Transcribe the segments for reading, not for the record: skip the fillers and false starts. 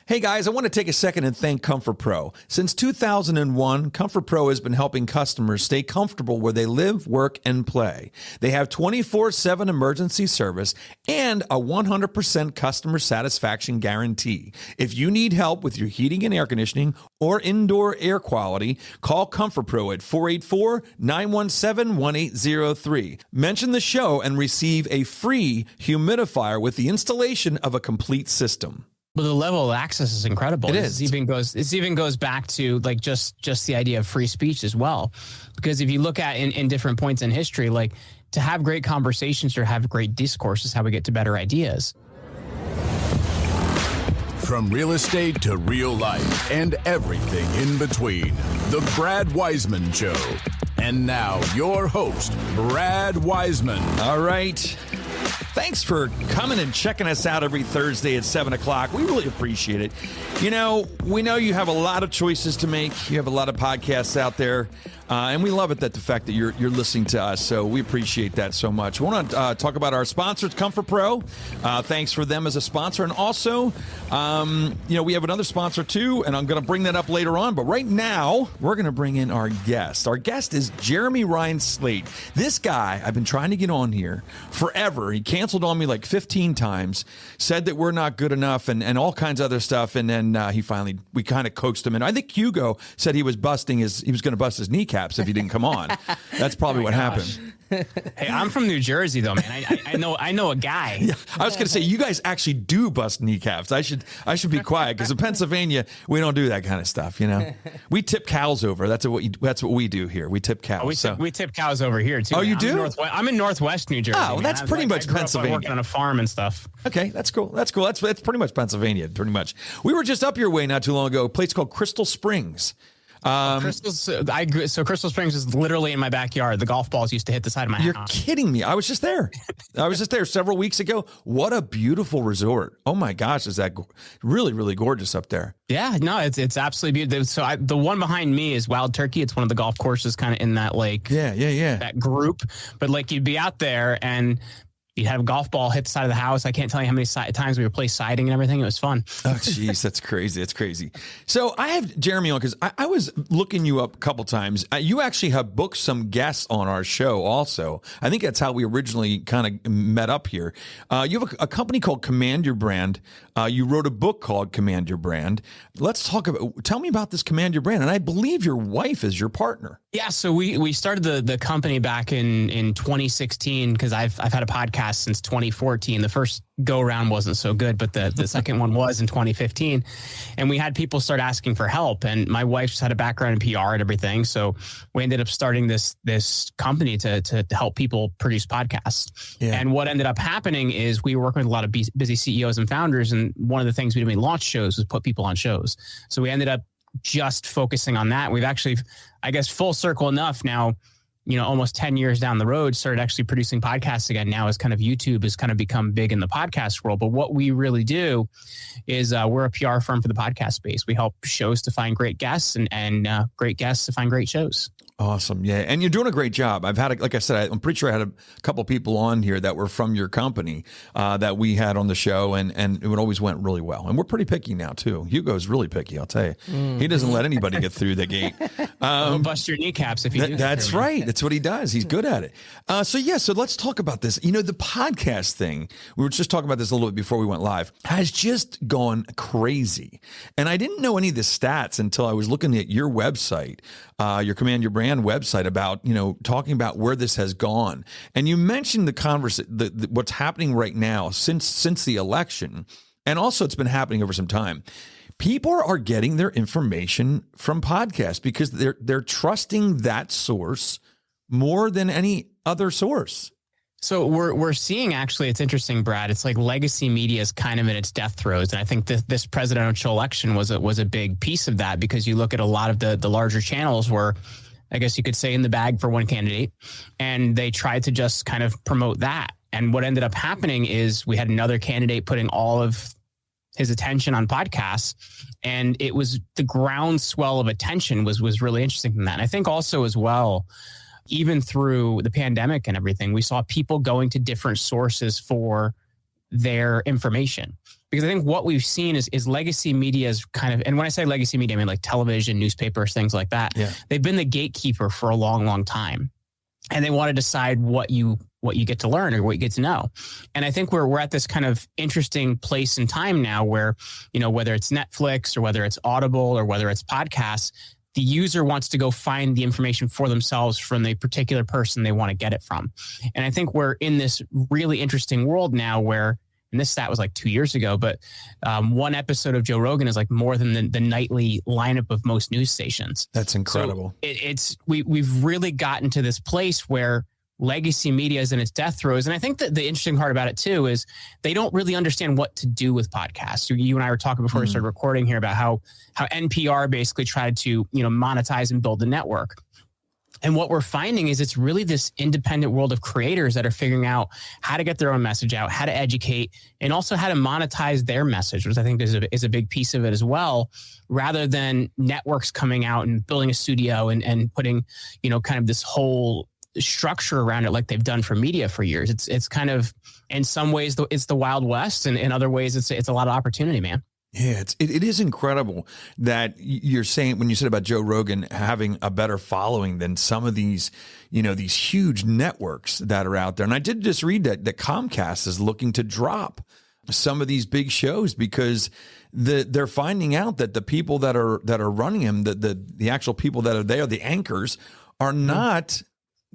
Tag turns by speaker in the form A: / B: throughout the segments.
A: Hey guys, I want to take a second and thank Comfort Pro. Since 2001, Comfort Pro has been helping customers stay comfortable where they live, work, and play. They have 24/7 emergency service and a 100% customer satisfaction guarantee. If you need help with your heating and air conditioning or indoor air quality, call Comfort Pro at 484-917-1803. Mention the show and receive a free humidifier with the installation of a complete system.
B: But the level of access is incredible.
A: It is.
B: This even goes back to like just the idea of free speech as well. Because if you look at in different points in history, like to have great conversations or have great discourse is how we get to better ideas.
C: From real estate to real life and everything in between, The Brad Weisman Show. And now your host, Brad Weisman.
A: All right. Thanks for coming and checking us out every Thursday at 7 o'clock. We really appreciate it. You know, we know you have a lot of choices to make. You have a lot of podcasts out there. And we love it that the fact that you're listening to us. So we appreciate that so much. We want to talk about our sponsors, Comfort Pro. Thanks for them as a sponsor. And also, we have another sponsor too, and I'm going to bring that up later on. But right now, we're going to bring in our guest. Our guest is Jeremy Ryan Slate. This guy, I've been trying to get on here forever. He canceled on me like 15 times, said that we're not good enough and all kinds of other stuff. And then we kind of coaxed him. And I think Hugo said he was going to bust his kneecap if he didn't come on. That's probably what happened.
B: Hey, I'm from New Jersey though, man. I know a guy.
A: Yeah, I was going to say you guys actually do bust kneecaps. I should be quiet because in Pennsylvania we don't do that kind of stuff. You know, we tip cows over. That's what we do here. We tip cows.
B: We tip cows over here too.
A: Oh, man. You do?
B: I'm in Northwest New Jersey.
A: Oh, well, that's pretty much Pennsylvania.
B: Working on a farm and stuff.
A: Okay, that's cool. That's pretty much Pennsylvania. Pretty much. We were just up your way not too long ago. A place called Crystal Springs.
B: Crystal Springs is literally in my backyard. The golf balls used to hit the side of my house.
A: You're kidding me. I was just there. Several weeks ago. What a beautiful resort. Oh my gosh, is that really, really gorgeous up there?
B: Yeah, no, it's absolutely beautiful. So the one behind me is Wild Turkey. It's one of the golf courses kind of in that like that group. But like you'd be out there and you'd have a golf ball hit the side of the house. I can't tell you how many times we replaced siding and everything. It was fun.
A: Oh, jeez, that's crazy. That's crazy. So I have Jeremy on because I was looking you up a couple times. You actually have booked some guests on our show also. I think that's how we originally kind of met up here. You have a company called Command Your Brand. You wrote a book called Command Your Brand. Tell me about this Command Your Brand. And I believe your wife is your partner.
B: Yeah, so we started the company back in 2016 because I've had a podcast since 2014. The first go around wasn't so good, but the second one was in 2015. And we had people start asking for help. And my wife just had a background in PR and everything. So we ended up starting this company to help people produce podcasts. Yeah. And what ended up happening is we were working with a lot of busy CEOs and founders. And one of the things we did when we launched shows was put people on shows. So we ended up just focusing on that. We've actually, I guess, full circle enough now, almost 10 years down the road, started actually producing podcasts again. Now as kind of YouTube has kind of become big in the podcast world. But what we really do is we're a PR firm for the podcast space. We help shows to find great guests and great guests to find great shows.
A: Awesome. Yeah. And you're doing a great job. I've had, like I said, I'm pretty sure I had a couple people on here that were from your company that we had on the show and it always went really well. And we're pretty picky now too. Hugo's really picky. I'll tell you, He doesn't let anybody get through the gate.
B: He'll bust your kneecaps if you do.
A: That's right. That's what he does. He's good at it. So let's talk about this. The podcast thing, we were just talking about this a little bit before we went live, has just gone crazy. And I didn't know any of the stats until I was looking at your website, your Command Your Brand website about, talking about where this has gone. And you mentioned what's happening right now since the election. And also it's been happening over some time. People are getting their information from podcasts because they're trusting that source more than any other source.
B: So we're seeing, actually, it's interesting, Brad. It's like legacy media is kind of in its death throes. And I think this presidential election was a big piece of that, because you look at a lot of the larger channels were, I guess you could say, in the bag for one candidate, and they tried to just kind of promote that. And what ended up happening is we had another candidate putting all of his attention on podcasts, and it was the groundswell of attention was really interesting from that. And I think also as well, even through the pandemic and everything, we saw people going to different sources for their information, because I think what we've seen is legacy media is kind of, and when I say legacy media, I mean like television, newspapers, things like that.
A: Yeah.
B: They've been the gatekeeper for a long, long time. And they want to decide what you get to learn or what you get to know. And I think we're at this kind of interesting place in time now where, whether it's Netflix or whether it's Audible or whether it's podcasts, the user wants to go find the information for themselves from the particular person they want to get it from. And I think we're in this really interesting world now where, and this stat was like 2 years ago, but one episode of Joe Rogan is like more than the nightly lineup of most news stations.
A: That's incredible.
B: So we've really gotten to this place where legacy media is in its death throes. And I think that the interesting part about it too is they don't really understand what to do with podcasts. You and I were talking before we started recording here about how NPR basically tried to, monetize and build the network. And what we're finding is it's really this independent world of creators that are figuring out how to get their own message out, how to educate, and also how to monetize their message, which I think is a big piece of it as well, rather than networks coming out and building a studio and putting, kind of this whole structure around it like they've done for media for years. It's kind of, in some ways, it's the Wild West, and in other ways, it's a lot of opportunity, man.
A: Yeah, it is incredible that you're saying, when you said about Joe Rogan having a better following than some of these, these huge networks that are out there. And I did just read that Comcast is looking to drop some of these big shows because they're finding out that the people that are running them, the actual people that are there, the anchors, are not,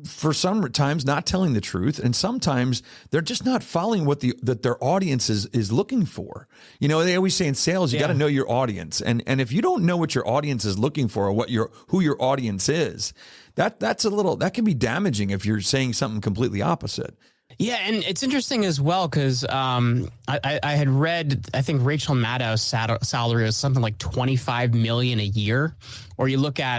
A: for some times, not telling the truth, and sometimes they're just not following what that their audience is looking for. They always say in sales, you got to know your audience, and if you don't know what your audience is looking for or who your audience is, that can be damaging if you're saying something completely opposite.
B: Yeah, and it's interesting as well because I had read, I think Rachel Maddow's salary was something like $25 million a year, or you look at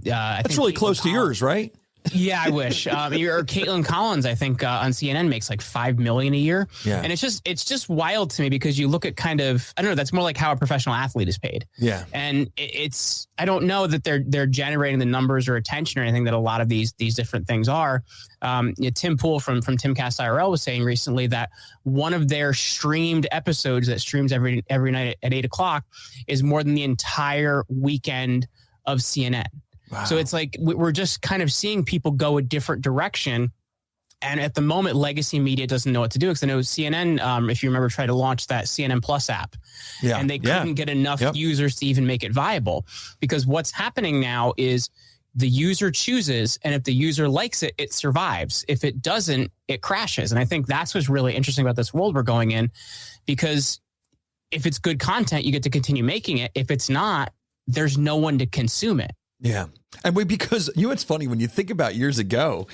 A: that's really close to yours, right?
B: Yeah, I wish. Or Caitlin Collins, I think on CNN makes like $5 million a year.
A: Yeah.
B: And it's just wild to me because you look at kind of, I don't know, that's more like how a professional athlete is paid.
A: Yeah.
B: And I don't know that they're generating the numbers or attention or anything that a lot of these different things are. Tim Pool from Timcast IRL was saying recently that one of their streamed episodes that streams every night at 8:00 is more than the entire weekend of CNN. Wow. So it's like we're just kind of seeing people go a different direction. And at the moment, legacy media doesn't know what to do. Because I know CNN, if you remember, tried to launch that CNN Plus app. Yeah. And they couldn't get enough users to even make it viable. Because what's happening now is the user chooses. And if the user likes it, it survives. If it doesn't, it crashes. And I think that's what's really interesting about this world we're going in. Because if it's good content, you get to continue making it. If it's not, there's no one to consume it.
A: Yeah. And because it's funny when you think about years ago,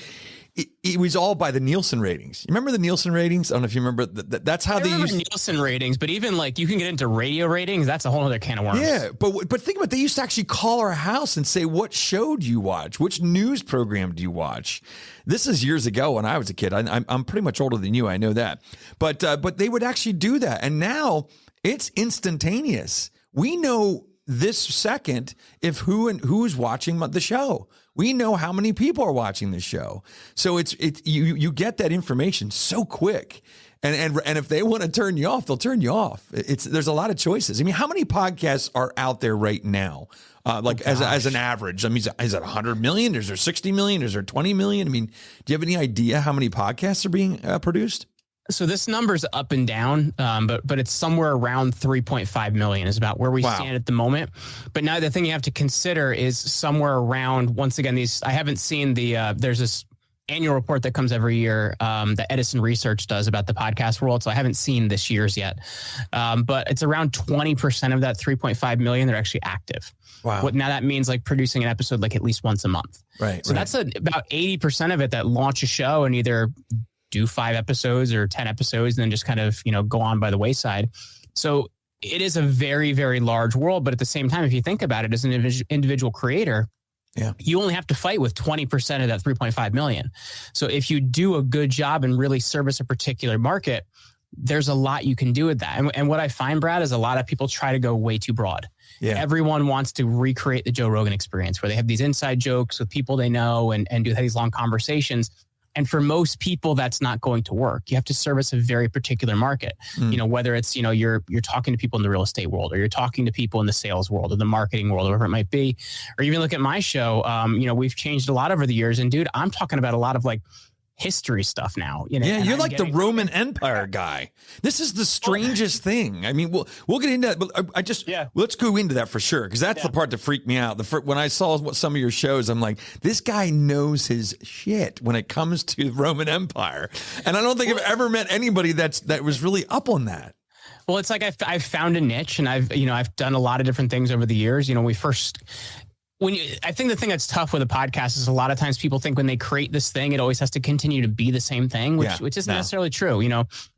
A: it was all by the Nielsen ratings. You remember the Nielsen ratings? I don't know if you remember that's how they used
B: Nielsen ratings, but even like you can get into radio ratings. That's a whole other can of worms.
A: Yeah. But think about it. They used to actually call our house and say, what show do you watch? Which news program do you watch? This is years ago when I was a kid. I'm pretty much older than you. I know that. But they would actually do that. And now it's instantaneous. We know this second if who's watching the show. We know how many people are watching the show. So you get that information so quick. And if they want to turn you off, they'll turn you off. There's a lot of choices. I mean, how many podcasts are out there right now? As an average, I mean, is it 100 million? Is there 60 million? Is there 20 million? I mean, do you have any idea how many podcasts are being produced?
B: So this number's up and down, but it's somewhere around 3.5 million is about where we stand at the moment. But now the thing you have to consider is somewhere around, once again, I haven't seen there's this annual report that comes every year that Edison Research does about the podcast world. So I haven't seen this year's yet, but it's around 20% of that 3.5 million. They're actually active.
A: Wow.
B: Now that means like producing an episode like at least once a month.
A: Right.
B: So that's about 80% of it that launch a show and either do 5 episodes or 10 episodes and then just kind of, go on by the wayside. So it is a very, very large world. But at the same time, if you think about it as an individual creator, you only have to fight with 20% of that 3.5 million. So if you do a good job and really service a particular market, there's a lot you can do with that. And what I find, Brad, is a lot of people try to go way too broad. Yeah. Everyone wants to recreate the Joe Rogan experience where they have these inside jokes with people they know and do these long conversations. And for most people, that's not going to work. You have to service a very particular market. Whether it's, you're talking to people in the real estate world, or you're talking to people in the sales world or the marketing world, or whatever it might be, or even look at my show. We've changed a lot over the years, and dude, I'm talking about a lot of like history stuff now.
A: Yeah, you're like the Roman Empire guy. This is the strangest thing. I mean, we'll get into that, but let's go into that for sure, because that's the part that freaked me out. When I saw some of your shows, I'm like, this guy knows his shit when it comes to the Roman Empire, and I don't think I've ever met anybody that was really up on that.
B: Well, it's like I've found a niche, and I've done a lot of different things over the years. I think the thing that's tough with a podcast is a lot of times people think when they create this thing, it always has to continue to be the same thing, which isn't necessarily true.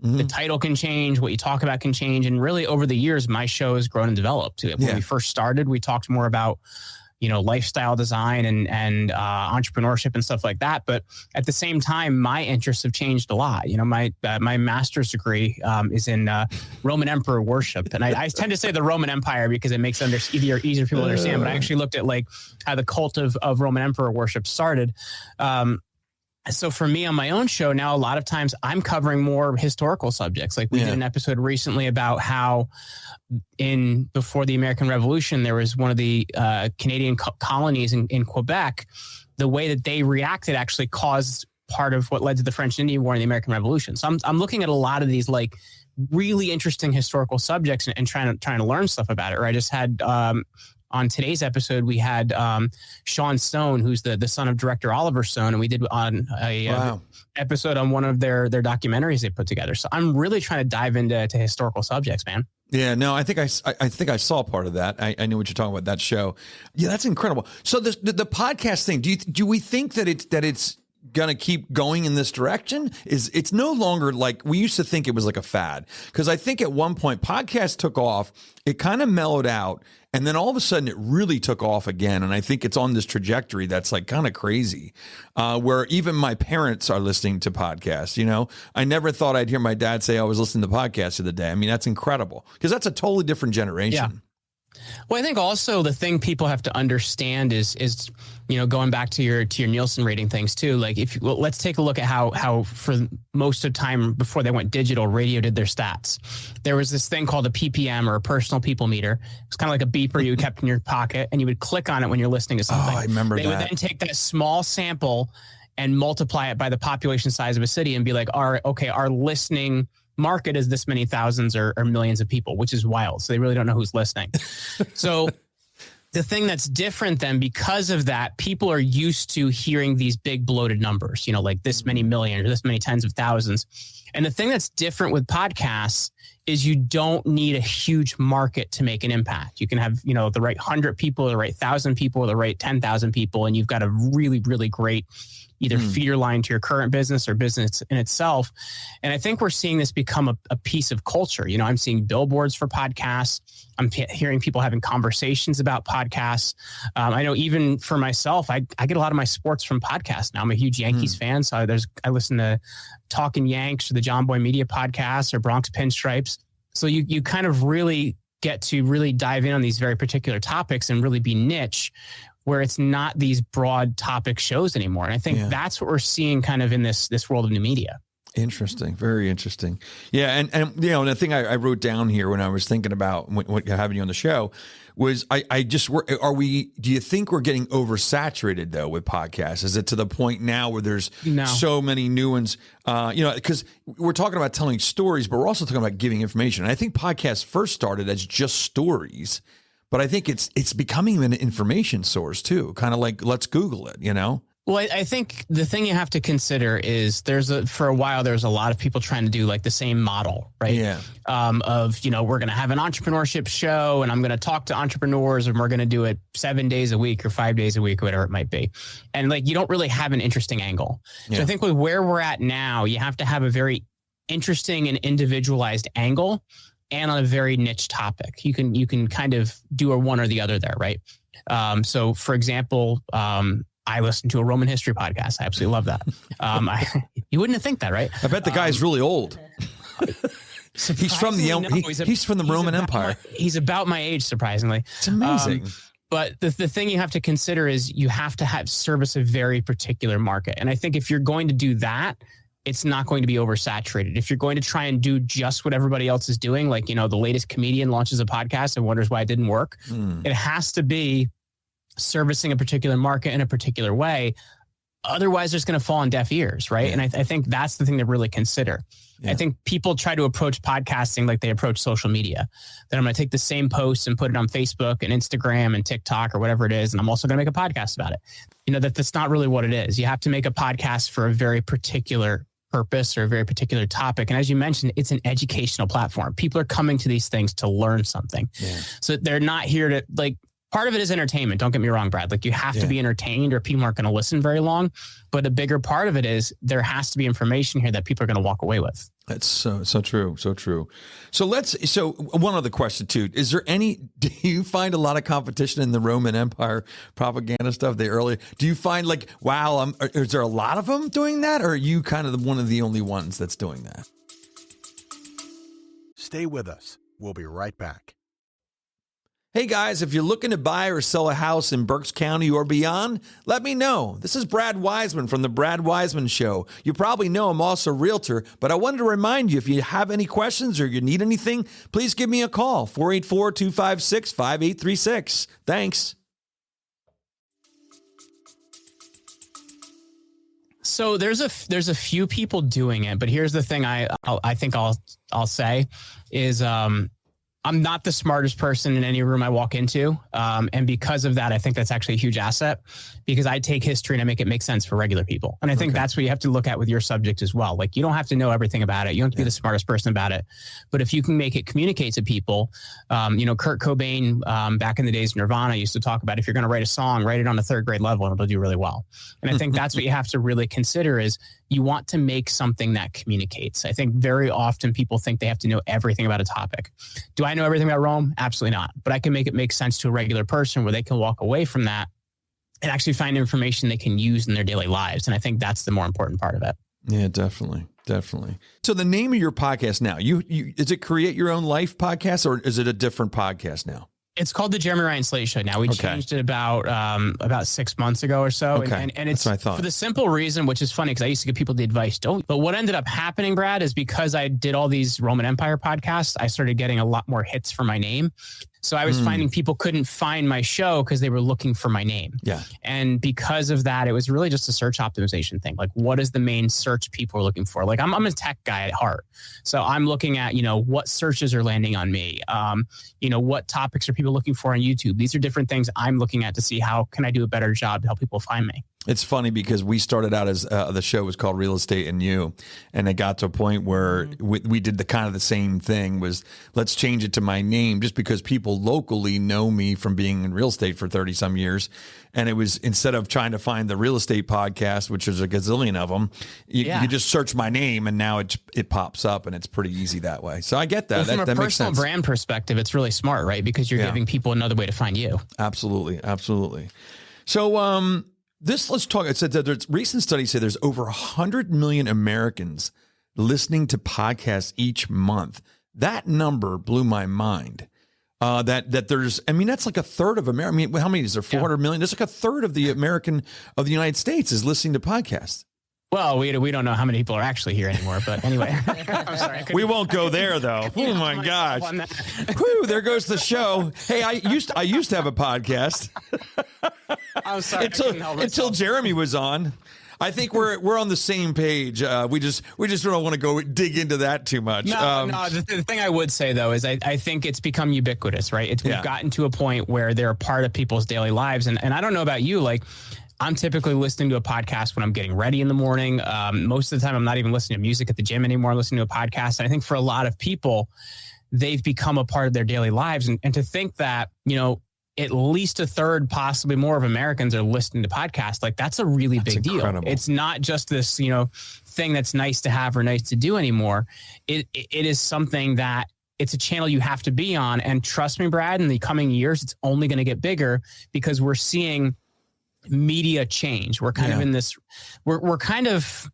B: The title can change, what you talk about can change. And really over the years, my show has grown and developed. When we first started, we talked more about, lifestyle design and entrepreneurship and stuff like that. But at the same time, my interests have changed a lot. My master's degree is in Roman Emperor worship. And I tend to say the Roman Empire because it makes it easier for people to understand. But I actually looked at like how the cult of Roman Emperor worship started. So for me on my own show now, a lot of times I'm covering more historical subjects. Like we did an episode recently about how before the American Revolution, there was one of the Canadian colonies in Quebec. The way that they reacted actually caused part of what led to the French and Indian War and the American Revolution. So I'm looking at a lot of these like really interesting historical subjects and trying to learn stuff about it. Or I just had on today's episode, we had Sean Stone, who's the son of director Oliver Stone, and we did on a episode on one of their documentaries they put together. So I'm really trying to dive into historical subjects, man.
A: Yeah, no, I think I saw part of that. I know what you're talking about, that show. Yeah, that's incredible. So the podcast thing, do we think that it's gonna keep going in this direction? It's no longer like we used to think it was like a fad, because I think at one point podcasts took off, it kind of mellowed out, and then all of a sudden it really took off again. And I think it's on this trajectory that's like kind of crazy, where even my parents are listening to podcasts. I never thought I'd hear my dad say I was listening to podcasts the other day. I mean, that's incredible, because that's a totally different generation.
B: Yeah. Well, I think also the thing people have to understand is going back to your Nielsen rating things too. Like let's take a look at how for most of the time before they went digital, radio did their stats. There was this thing called a PPM, or a personal people meter. It's kind of like a beeper you kept in your pocket, and you would click on it when you're listening to something.
A: Oh, I remember that.
B: They would then take that small sample and multiply it by the population size of a city and be like, our listening market is this many thousands or millions of people, which is wild. So they really don't know who's listening. So the thing that's different then, because of that, people are used to hearing these big bloated numbers, like this many million or this many tens of thousands. And the thing that's different with podcasts is you don't need a huge market to make an impact. You can have, the right 100 people, the right 1,000 people, the right 10,000 people, and you've got a really, really great either feeder line to your current business or business in itself. And I think we're seeing this become a piece of culture. I'm seeing billboards for podcasts. I'm hearing people having conversations about podcasts. I know even for myself, I get a lot of my sports from podcasts now. I'm a huge Yankees fan. So I listen to Talkin' Yanks or the John Boy Media podcast or Bronx Pinstripes. So you kind of really get to really dive in on these very particular topics and really be niche, where it's not these broad topic shows anymore. And I think that's what we're seeing kind of in this world of new media.
A: Interesting. Very interesting. Yeah. And the thing I wrote down here when I was thinking about what having you on the show was do you think we're getting oversaturated though with podcasts? Is it to the point now where there's so many new ones, because we're talking about telling stories, but we're also talking about giving information. And I think podcasts first started as just stories, but I think it's becoming an information source too. Kind of like, let's Google it, Well, I think the thing you have to consider is for a while, there was a lot of people trying to do like the same model, right? Yeah.
B: We're going to have an entrepreneurship show and I'm going to talk to entrepreneurs and we're going to do it 7 days a week or 5 days a week, or whatever it might be. And like, you don't really have an interesting angle. Yeah. So I think with where we're at now, you have to have a very interesting and individualized angle and on a very niche topic. You can kind of do a one or the other there, right? So for example, I listen to a Roman history podcast. I absolutely love that. You wouldn't think that, right?
A: I bet the guy's really old. He's from the Roman Empire.
B: He's about my age, surprisingly.
A: It's amazing.
B: But the thing you have to consider is you have to service a very particular market. And I think if you're going to do that, it's not going to be oversaturated. If you're going to try and do just what everybody else is doing, like, the latest comedian launches a podcast and wonders why it didn't work, it has to be servicing a particular market in a particular way. Otherwise, it's going to fall on deaf ears, right?
A: Yeah.
B: And I think that's the thing to really consider. Yeah. I think people try to approach podcasting like they approach social media. That I'm going to take the same post and put it on Facebook and Instagram and TikTok or whatever it is, and I'm also going to make a podcast about it. That's not really what it is. You have to make a podcast for a very particular purpose or a very particular topic. And as you mentioned, it's an educational platform. People are coming to these things to learn something. Yeah. So they're not here to part of it is entertainment. Don't get me wrong, Brad. You have to be entertained or people aren't going to listen very long. But a bigger part of it is there has to be information here that people are going to walk away with.
A: That's so true. So true. So one other question too. Do you find a lot of competition in the Roman Empire propaganda stuff? Do you find is there a lot of them doing that? Or are you kind of one of the only ones that's doing that?
C: Stay with us. We'll be right back.
A: Hey guys, if you're looking to buy or sell a house in Berks County or beyond, let me know. This is Brad Weisman from The Brad Weisman Show. You probably know I'm also a realtor, but I wanted to remind you, if you have any questions or you need anything, please give me a call, 484-256-5836. Thanks.
B: So there's a few people doing it, but here's the thing I think I'll say is I'm not the smartest person in any room I walk into. And because of that, I think that's actually a huge asset because I take history and I make it make sense for regular people. And I think that's what you have to look at with your subject as well. You don't have to know everything about it. You don't have to be the smartest person about it. But if you can make it communicate to people, Kurt Cobain, back in the days of Nirvana, used to talk about if you're going to write a song, write it on a third grade level and it'll do really well. And I think that's what you have to really consider is you want to make something that communicates. I think very often people think they have to know everything about a topic. Do I know everything about Rome? Absolutely not. But I can make it make sense to a regular person where they can walk away from that and actually find information they can use in their daily lives. And I think that's the more important part of it.
A: Yeah, definitely. So the name of your podcast now, is it Create Your Own Life podcast or is it a different podcast now?
B: It's called the Jeremy Ryan Slate Show now. We changed it about 6 months ago or so.
A: Okay.
B: And it's
A: That's what I thought.
B: For the simple reason, which is funny because I used to give people the advice, don't. But what ended up happening, Brad, is because I did all these Roman Empire podcasts, I started getting a lot more hits for my name. So I was finding people couldn't find my show because they were looking for my name.
A: Yeah.
B: And because of that, it was really just a search optimization thing. What is the main search people are looking for? I'm a tech guy at heart. So I'm looking at, what searches are landing on me? What topics are people looking for on YouTube? These are different things I'm looking at to see how can I do a better job to help people find me.
A: It's funny because we started out as the show was called Real Estate and You, and it got to a point where we did the kind of the same thing was let's change it to my name just because people locally know me from being in real estate for 30 some years. And it was instead of trying to find the real estate podcast, which is a gazillion of them, you just search my name and now it pops up and it's pretty easy that way. So I get that.
B: Well, from
A: that
B: a
A: makes sense.
B: personal brand perspective, it's really smart, right? Because you're giving people another way to find you.
A: Absolutely. So, let's talk. It said that there's recent studies say there's over 100 million Americans listening to podcasts each month. That number blew my mind. That there's, that's like a third of America. How many is there? 400 million. That's like a third of the United States is listening to podcasts.
B: Well, we don't know how many people are actually here anymore, but anyway. I'm sorry.
A: We won't go there though. Oh my gosh. Whew, there goes the show. Hey, I used to have a podcast.
B: I'm sorry.
A: Until Jeremy was on. I think we're on the same page. We just don't want to go dig into that too much.
B: No. The thing I would say though is I think it's become ubiquitous, right? We've gotten to a point where they're a part of people's daily lives, and I don't know about you, I'm typically listening to a podcast when I'm getting ready in the morning. Most of the time, I'm not even listening to music at the gym anymore. I'm listening to a podcast. And I think for a lot of people, they've become a part of their daily lives. And to think that, at least a third, possibly more of Americans are listening to podcasts, that's a really big deal. It's not just this, thing that's nice to have or nice to do anymore. It is something that it's a channel you have to be on. And trust me, Brad, in the coming years, it's only going to get bigger because we're seeing media change. We're kind of in this, we're kind of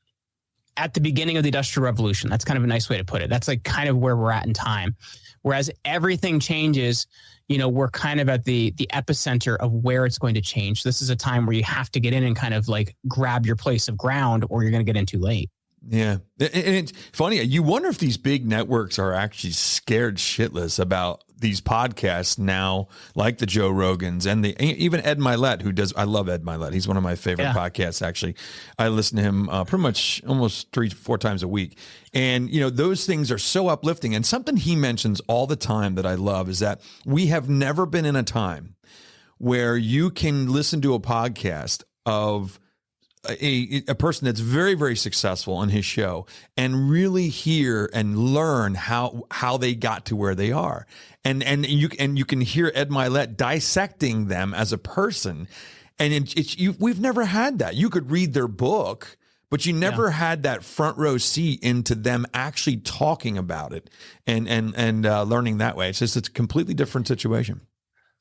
B: at the beginning of the Industrial Revolution. That's kind of a nice way to put it. That's like kind of where we're at in time. Whereas everything changes, we're kind of at the epicenter of where it's going to change. This is a time where you have to get in and kind of like grab your place of ground, or you're going to get in too late.
A: Yeah. And it's funny. You wonder if these big networks are actually scared shitless about these podcasts now, like the Joe Rogans and even Ed Milet, I love Ed Milet. He's one of my favorite podcasts, actually. I listen to him pretty much almost 3-4 times a week. And, those things are so uplifting. And something he mentions all the time that I love is that we have never been in a time where you can listen to a podcast of a person that's very, very successful on his show and really hear and learn how they got to where they are. And you can hear Ed Milet dissecting them as a person. And we've never had that. You could read their book, but you never had that front row seat into them actually talking about it and learning that way. It's a completely different situation.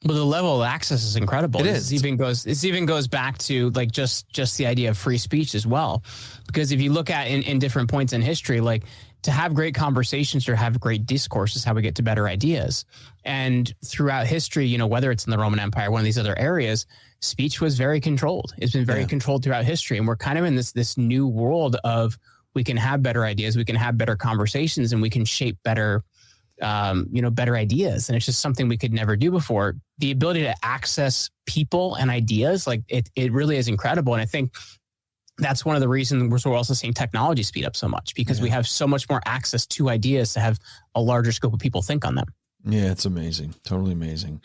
B: But the level of access is incredible.
A: This
B: even goes back to like just the idea of free speech as well. Because if you look at in different points in history, like to have great conversations or have great discourse is how we get to better ideas. And throughout history, whether it's in the Roman Empire, one of these other areas, speech was very controlled. It's been very controlled throughout history. And we're kind of in this new world of we can have better ideas, we can have better conversations, and we can shape better ideas. And it's just something we could never do before. The ability to access people and ideas, like it really is incredible. And I think that's one of the reasons we're also seeing technology speed up so much, because we have so much more access to ideas to have a larger scope of people think on them.
A: Yeah, it's amazing. Totally amazing.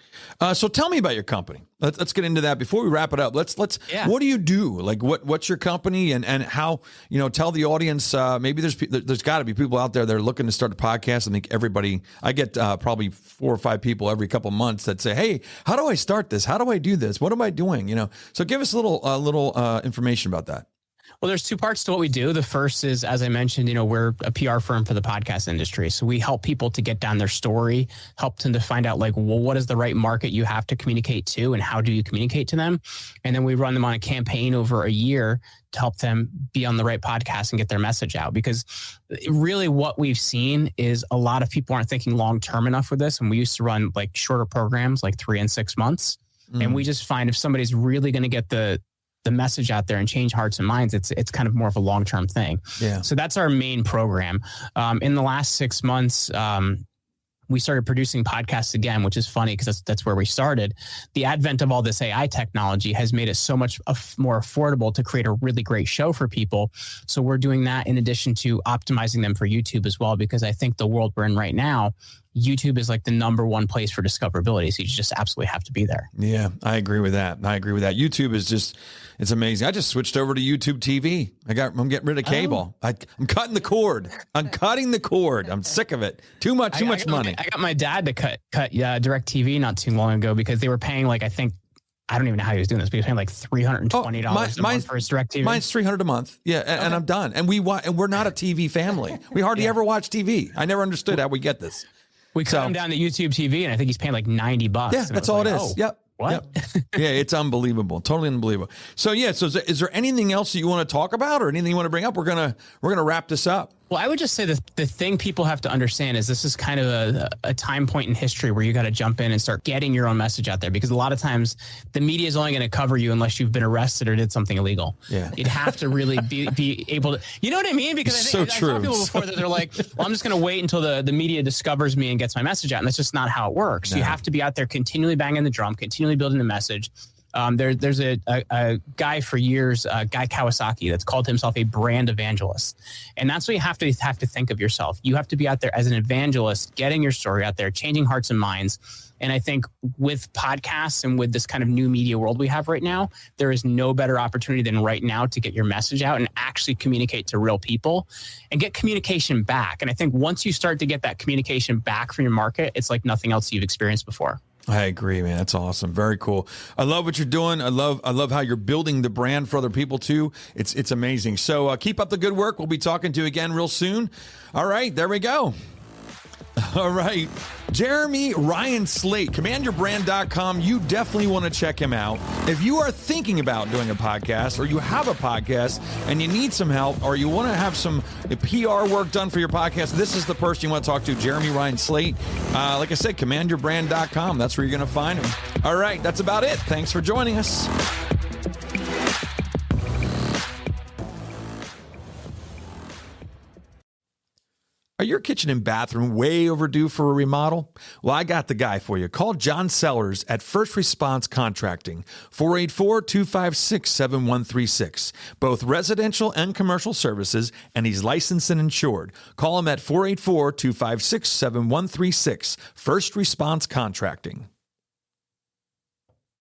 A: So tell me about your company. Let's get into that before we wrap it up. Let's. What do you do? Like, what's your company and how? Tell the audience. Maybe there's got to be people out there that are looking to start a podcast. I think I get probably 4 or 5 people every couple of months that say, "Hey, how do I start this? How do I do this? What am I doing?" So give us a little information about that.
B: Well, there's 2 parts to what we do. The first is, as I mentioned, we're a PR firm for the podcast industry. So we help people to get down their story, help them to find out what is the right market you have to communicate to and how do you communicate to them? And then we run them on a campaign over a year to help them be on the right podcast and get their message out. Because really what we've seen is a lot of people aren't thinking long-term enough with this. And we used to run like shorter programs, like 3 and 6 months. And we just find if somebody's really going to get the message out there and change hearts and minds, it's kind of more of a long-term thing. Yeah. So that's our main program. In the last 6 months, we started producing podcasts again, which is funny because that's where we started. The advent of all this AI technology has made it so much more affordable to create a really great show for people. So we're doing that in addition to optimizing them for YouTube as well, because I think the world we're in right now, YouTube is like the number one place for discoverability. So you just absolutely have to be there. Yeah,
A: I agree with that. YouTube is it's amazing. I just switched over to YouTube TV. I'm getting rid of cable. I'm cutting the cord. I'm sick of it. Too much money.
B: I got my dad to cut DirecTV not too long ago because they were paying I don't even know how he was doing this, but he was paying like $320 a month for his DirecTV.
A: Mine's $300 a month. Yeah, and I'm done. And we're not a TV family. We hardly ever watch TV. I never understood how we get this.
B: We cut him down to YouTube TV, and I think he's paying like $90.
A: Yeah, that's all it is.
B: Oh,
A: yep.
B: What?
A: Yep. Yeah, it's unbelievable. Totally unbelievable. So is there anything else that you want to talk about or anything you want to bring up? We're gonna wrap this up.
B: Well, I would just say the thing people have to understand is this is kind of a time point in history where you got to jump in and start getting your own message out there, because a lot of times the media is only going to cover you unless you've been arrested or did something illegal. Yeah. You'd have to really be able to, you know what I mean? Because I saw people before that they're like, well, I'm just going to wait until the media discovers me and gets my message out. And that's just not how it works. No. You have to be out there continually banging the drum, continually building the message. There's a guy for years, Guy Kawasaki, that's called himself a brand evangelist. And that's what you have to think of yourself. You have to be out there as an evangelist, getting your story out there, changing hearts and minds. And I think with podcasts and with this kind of new media world we have right now, there is no better opportunity than right now to get your message out and actually communicate to real people and get communication back. And I think once you start to get that communication back from your market, it's like nothing else you've experienced before.
A: I agree, man. That's awesome. Very cool. I love what you're doing. I love how you're building the brand for other people too. It's amazing. So keep up the good work. We'll be talking to you again real soon. All right, there we go. All right. Jeremy Ryan Slate, commandyourbrand.com. You definitely want to check him out. If you are thinking about doing a podcast, or you have a podcast and you need some help, or you want to have some PR work done for your podcast, this is the person you want to talk to, Jeremy Ryan Slate. Like I said, commandyourbrand.com. That's where you're going to find him. All right. That's about it. Thanks for joining us. Are your kitchen and bathroom way overdue for a remodel? Well, I got the guy for you. Call John Sellers at First Response Contracting, 484-256-7136. Both residential and commercial services, and he's licensed and insured. Call him at 484-256-7136. First Response Contracting.